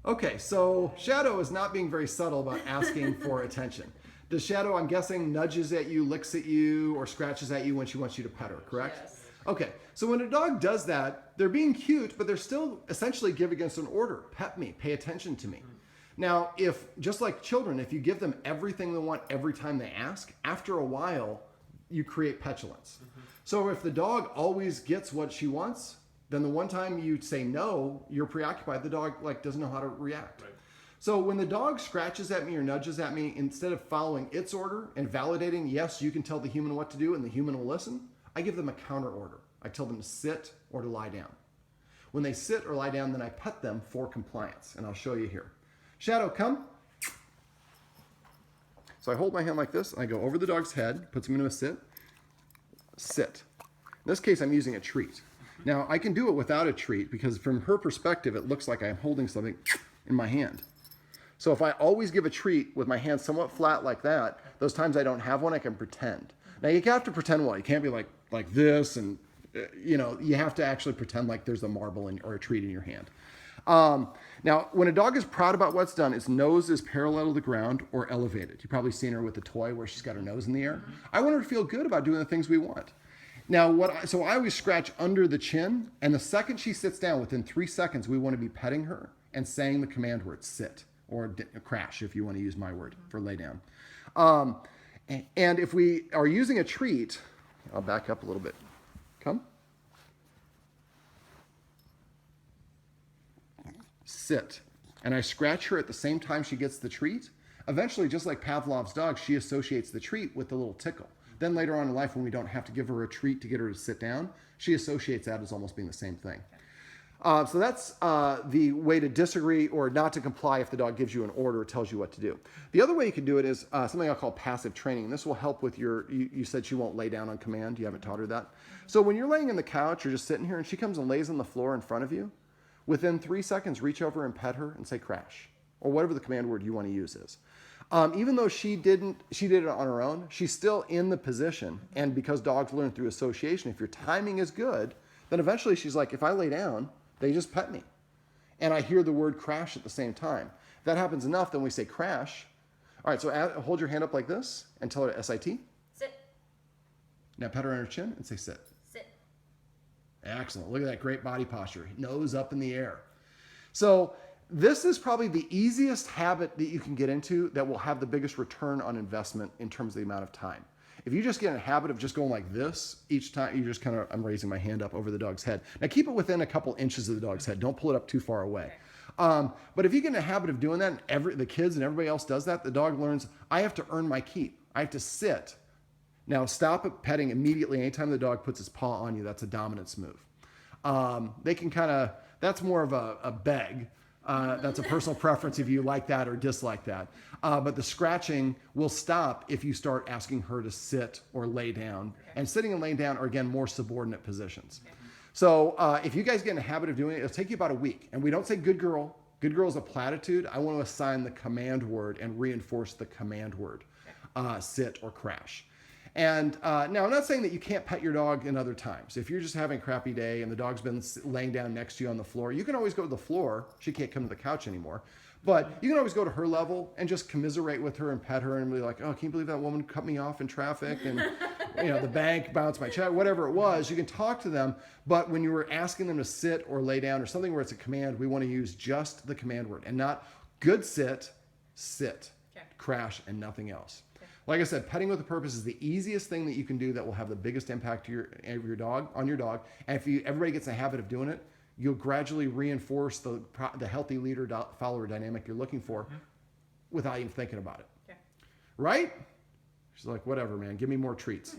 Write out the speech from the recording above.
Okay, so Shadow is not being very subtle about asking for attention. Does Shadow, I'm guessing, nudges at you, licks at you, or scratches at you when she wants you to pet her, correct? Yes. Okay, so when a dog does that, they're being cute, but they're still essentially giving us an order. Pet me, pay attention to me. Now, if, just like children, if you give them everything they want every time they ask, after a while, you create petulance. So if the dog always gets what she wants, then the one time you say no, you're preoccupied, the dog doesn't know how to react. Right. So when the dog scratches at me or nudges at me, instead of following its order and validating, yes, you can tell the human what to do and the human will listen, I give them a counter order. I tell them to sit or to lie down. When they sit or lie down, then I pet them for compliance. And I'll show you here. Shadow, come. So I hold my hand like this, and I go over the dog's head, puts him into a sit. Sit. In this case, I'm using a treat. Now, I can do it without a treat because from her perspective, it looks like I'm holding something in my hand. So if I always give a treat with my hand somewhat flat like that, those times I don't have one, I can pretend. Now, you have to pretend well. You can't be like this, and you have to actually pretend like there's a marble or a treat in your hand. Now, when a dog is proud about what's done, its nose is parallel to the ground or elevated. You've probably seen her with the toy where she's got her nose in the air. I want her to feel good about doing the things we want. Now, so I always scratch under the chin, and the second she sits down, within 3 seconds, we want to be petting her and saying the command word, sit, or crash, if you want to use my word for lay down. And if we are using a treat, I'll back up a little bit. Come. Sit. And I scratch her at the same time she gets the treat. Eventually, just like Pavlov's dog, she associates the treat with the little tickle. Then later on in life, when we don't have to give her a treat to get her to sit down, she associates that as almost being the same thing. So that's the way to disagree or not to comply if the dog gives you an order or tells you what to do. The other way you can do it is something I'll call passive training. This will help with you said she won't lay down on command. You haven't taught her that. So when you're laying on the couch or just sitting here and she comes and lays on the floor in front of you, within 3 seconds, reach over and pet her and say crash, or whatever the command word you want to use is. Even though she did it on her own, she's still in the position. And because dogs learn through association, if your timing is good, then eventually she's like, if I lay down, they just pet me. And I hear the word crash at the same time. If that happens enough, then we say crash. All right, so hold your hand up like this and tell her to SIT. Sit. Now pet her on her chin and say sit. Sit. Excellent. Look at that great body posture. Nose up in the air. So this is probably the easiest habit that you can get into that will have the biggest return on investment in terms of the amount of time. If you just get in a habit of just going like this each time, you just kind of, I'm raising my hand up over the dog's head. Now keep it within a couple inches of the dog's head. Don't pull it up too far away. But if you get in a habit of doing that, and the kids and everybody else does that, the dog learns, I have to earn my keep. I have to sit. Now stop petting immediately anytime the dog puts its paw on you. That's a dominance move. They can that's more of a beg. That's a personal preference if you like that or dislike that. But the scratching will stop if you start asking her to sit or lay down. And sitting and laying down are, again, more subordinate positions. So if you guys get in a habit of doing it, it'll take you about a week. And we don't say good girl. Good girl is a platitude. I want to assign the command word and reinforce the command word, sit or crash. And now, I'm not saying that you can't pet your dog in other times. If you're just having a crappy day and the dog's been laying down next to you on the floor, you can always go to the floor. She can't come to the couch anymore. But you can always go to her level and just commiserate with her and pet her and be like, oh, can you believe that woman cut me off in traffic? And the bank bounced my check, whatever it was. You can talk to them. But when you were asking them to sit or lay down or something where it's a command, we want to use just the command word and not good sit, crash, and nothing else. Like I said, petting with a purpose is the easiest thing that you can do that will have the biggest impact on your dog. And if everybody gets a habit of doing it, you'll gradually reinforce the healthy leader-follower dynamic you're looking for without even thinking about it. Okay. Right? She's like, whatever, man. Give me more treats.